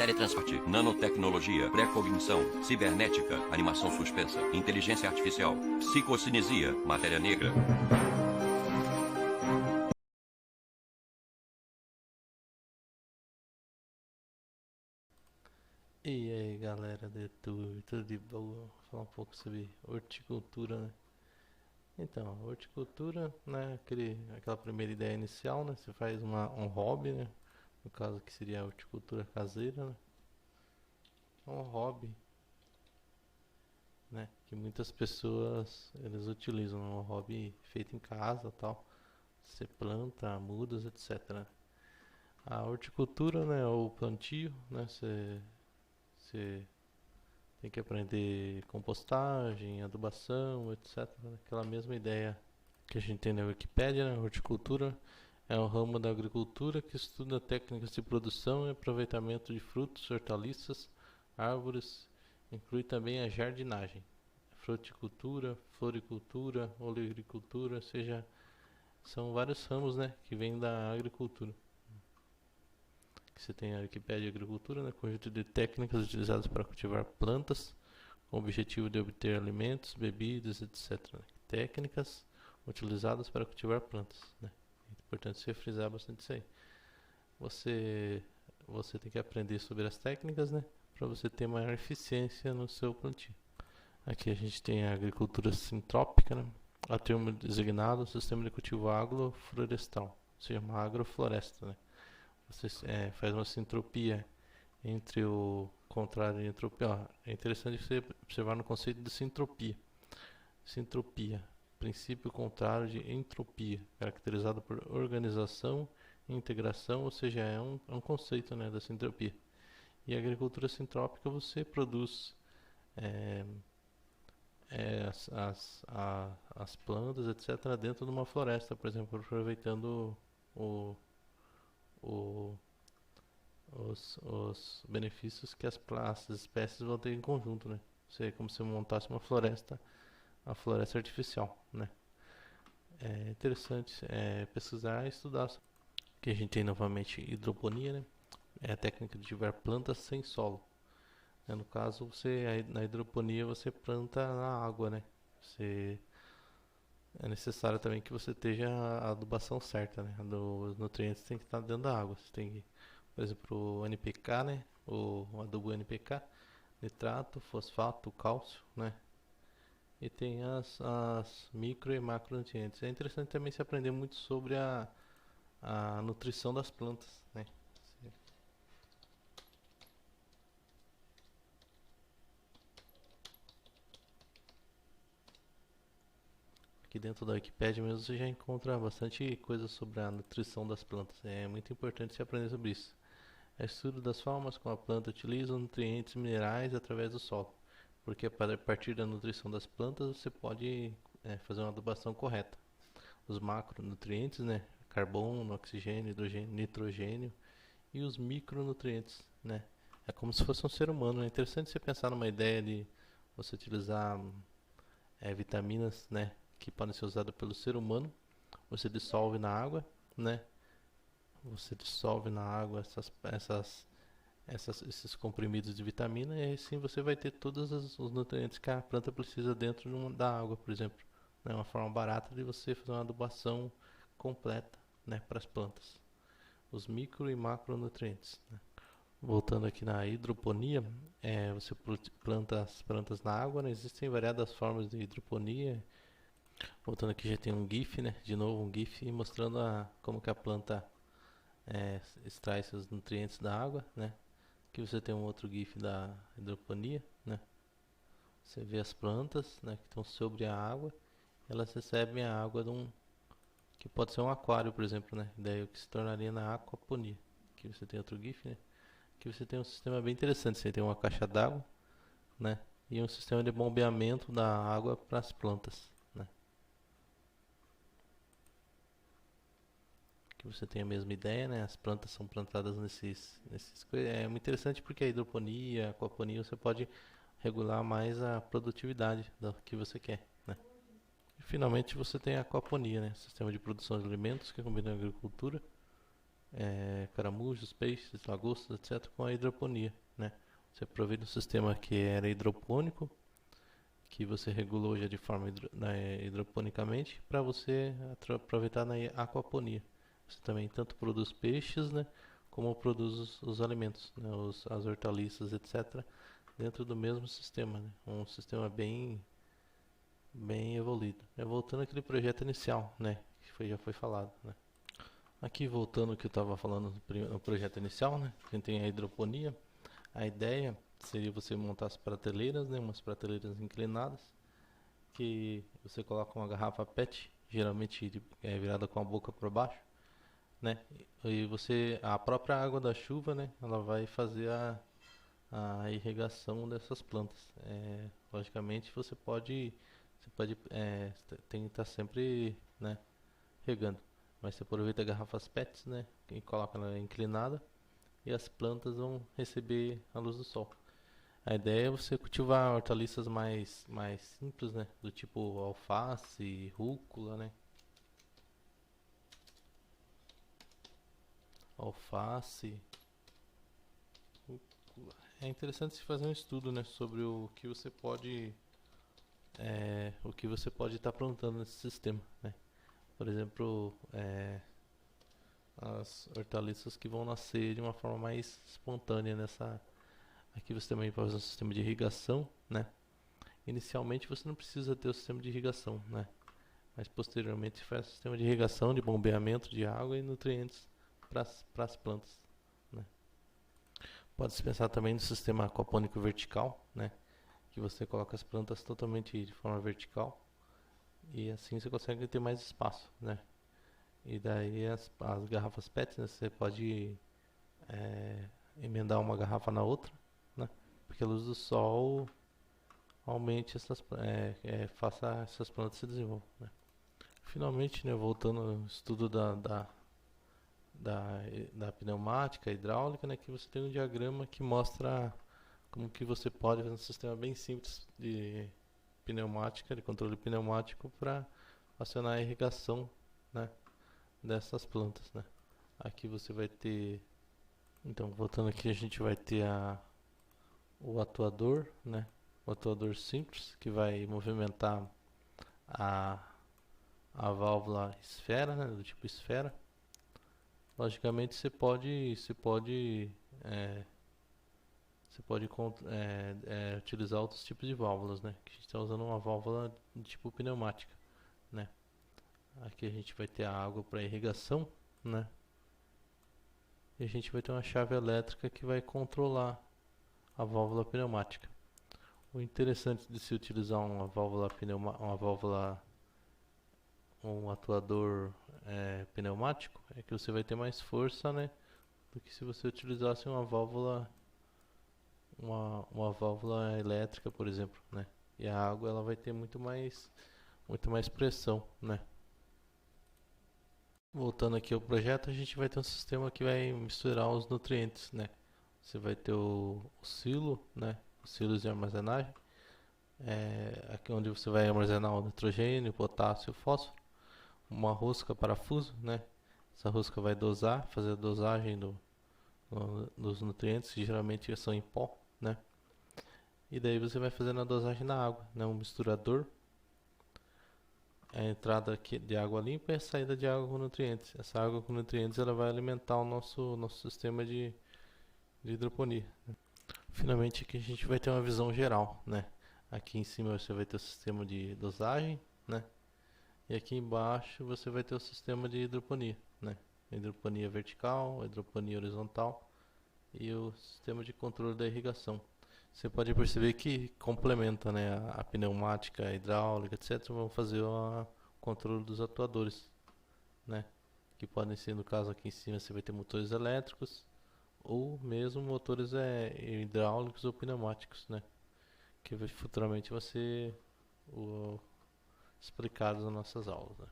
teletransporte, nanotecnologia, pré-cognição, cibernética, animação suspensa, inteligência artificial, psicocinesia, matéria negra. E aí galera do YouTube, tudo de boa? Vou falar um pouco sobre horticultura, né? Então, horticultura, né, aquela primeira ideia inicial, né? Você faz um hobby, né? No caso que seria a horticultura caseira, né? É um hobby, né? Que muitas pessoas eles utilizam, é um hobby feito em casa, tal. Você planta, mudas, etc. A horticultura, né, ou plantio, né? Você tem que aprender compostagem, adubação, etc. Aquela mesma ideia que a gente tem na Wikipédia, né? Horticultura é um ramo da agricultura que estuda técnicas de produção e aproveitamento de frutos, hortaliças, árvores, inclui também a jardinagem, fruticultura, floricultura, olericultura, ou seja, são vários ramos, né, que vêm da agricultura. Você tem a Wikipédia Agricultura, né, conjunto de técnicas utilizadas para cultivar plantas, com o objetivo de obter alimentos, bebidas, etc. Técnicas utilizadas para cultivar plantas, né. É importante você frisar bastante isso aí. Você, você tem que aprender sobre as técnicas, né, para você ter maior eficiência no seu plantio. Aqui a gente tem a agricultura sintrópica, né, a termo designado sistema de cultivo agroflorestal, ou seja, uma agrofloresta, né. Você faz uma sintropia entre o contrário de entropia. Ó, é interessante você observar no conceito de sintropia. Sintropia, princípio contrário de entropia, caracterizado por organização e integração, ou seja, é um conceito, né, da sintropia. E a agricultura sintrópica você produz é, as plantas, etc., dentro de uma floresta, por exemplo, aproveitando o, o, os benefícios que as espécies vão ter em conjunto, né? É como se montasse uma floresta artificial, né? É interessante pesquisar e estudar. Que a gente tem novamente hidroponia, né? É a técnica de cultivar plantas sem solo. No caso, na hidroponia você planta na água, né? Você, é necessário também que você esteja a adubação certa, né? Os nutrientes têm que estar dentro da água. Você tem que, por exemplo, o NPK, né? O adubo NPK, nitrato, fosfato, cálcio, né? E tem as micro e macronutrientes. É interessante também se aprender muito sobre a nutrição das plantas, né? Aqui dentro da Wikipédia mesmo você já encontra bastante coisa sobre a nutrição das plantas. É muito importante se aprender sobre isso. É estudo das formas como a planta utiliza os nutrientes minerais através do solo. Porque a partir da nutrição das plantas você pode fazer uma adubação correta. Os macronutrientes, né? Carbono, oxigênio, hidrogênio, nitrogênio e os micronutrientes, né? É como se fosse um ser humano. É interessante você pensar numa ideia de você utilizar vitaminas, né? Que podem ser usadas pelo ser humano. Você dissolve na água, né? Você dissolve na água esses comprimidos de vitamina e assim você vai ter todos os nutrientes que a planta precisa dentro da água, por exemplo. É uma forma barata de você fazer uma adubação completa, né, para as plantas. Os micro e macronutrientes, né? Voltando aqui na hidroponia, você planta as plantas na água, né? Existem variadas formas de hidroponia. Voltando aqui já tem um GIF, né? De novo um GIF mostrando como que a planta extrai seus nutrientes da água, né? Aqui você tem um outro GIF da hidroponia, né? Você vê as plantas, né, que estão sobre a água, elas recebem a água que pode ser um aquário, por exemplo, né? Daí o que se tornaria na aquaponia. Aqui você tem outro GIF, né? Aqui você tem um sistema bem interessante, você tem uma caixa d'água, né? E um sistema de bombeamento da água para as plantas, né? Que você tem a mesma ideia, né? As plantas são plantadas é muito interessante porque a hidroponia, a aquaponia, você pode regular mais a produtividade do que você quer, né? E finalmente você tem a aquaponia, né? Sistema de produção de alimentos que combina a agricultura, caramujos, peixes, lagostas, etc., com a hidroponia, né? Você aproveita um sistema que era hidropônico, que você regulou já de forma hidroponicamente, para você aproveitar na aquaponia. Você também tanto produz peixes, né, como produz os alimentos, né, as hortaliças, etc., dentro do mesmo sistema, né? Um sistema bem evoluído. Voltando àquele projeto inicial, né, que já foi falado, né? Aqui voltando ao que eu estava falando no projeto inicial, né, a gente tem a hidroponia. A ideia seria você montar as prateleiras, né, umas prateleiras inclinadas, que você coloca uma garrafa PET, geralmente virada com a boca para baixo, né? E a própria água da chuva, né, ela vai fazer a irrigação dessas plantas. Logicamente você pode tem que estar sempre, né, regando, mas você aproveita garrafas PETs, né, e coloca ela inclinada e as plantas vão receber a luz do sol. A ideia é você cultivar hortaliças mais simples, né, do tipo alface, rúcula, né, alface, rúcula. É interessante se fazer um estudo, né, sobre o que você pode estar plantando nesse sistema, né? Por exemplo, as hortaliças que vão nascer de uma forma mais espontânea nessa. Aqui você também vai usar um sistema de irrigação, né? Inicialmente você não precisa ter o sistema de irrigação, né? Mas posteriormente você faz o sistema de irrigação, de bombeamento de água e nutrientes para as plantas, né? Pode-se pensar também no sistema aquapônico vertical, né? Que você coloca as plantas totalmente de forma vertical e assim você consegue ter mais espaço, né? E daí as garrafas PET, né, você pode emendar uma garrafa na outra, né? Porque a luz do sol faça essas plantas se desenvolvam, né? Finalmente, né, voltando ao estudo da pneumática, hidráulica, né, que você tem um diagrama que mostra como que você pode fazer um sistema bem simples de pneumática, de controle pneumático para acionar a irrigação, né, dessas plantas, né. Aqui você vai ter, então voltando aqui a gente vai ter o atuador, né, o atuador simples que vai movimentar a, a válvula esfera, né, do tipo esfera. Logicamente você pode utilizar outros tipos de válvulas, né? Que a gente está usando uma válvula de tipo pneumática, né? Aqui a gente vai ter a água para irrigação, né? E a gente vai ter uma chave elétrica que vai controlar a válvula pneumática. O interessante de se utilizar um atuador pneumático é que você vai ter mais força, né? Do que se você utilizasse uma válvula elétrica, por exemplo, né? E a água ela vai ter muito mais pressão, né? Voltando aqui ao projeto, a gente vai ter um sistema que vai misturar os nutrientes, né? Você vai ter o silo, né? Os silos de armazenagem, aqui onde você vai armazenar o nitrogênio, o potássio, o fósforo, uma rosca parafuso, né? Essa rosca vai fazer a dosagem dos nutrientes, que geralmente são em pó, né? E daí você vai fazendo a dosagem na água, né? Um misturador, a entrada aqui de água limpa e a saída de água com nutrientes. Essa água com nutrientes ela vai alimentar o nosso sistema de hidroponia. Finalmente aqui a gente vai ter uma visão geral, né? Aqui em cima você vai ter o sistema de dosagem, né? E aqui embaixo você vai ter o sistema de hidroponia, né? Hidroponia vertical, hidroponia horizontal e o sistema de controle da irrigação. Você pode perceber que complementa, né? A pneumática, a hidráulica, etc. Vão fazer o controle dos atuadores, né? Que podem ser, no caso aqui em cima, você vai ter motores elétricos ou mesmo motores hidráulicos ou pneumáticos, né? Que futuramente vai ser explicados nas nossas aulas, né?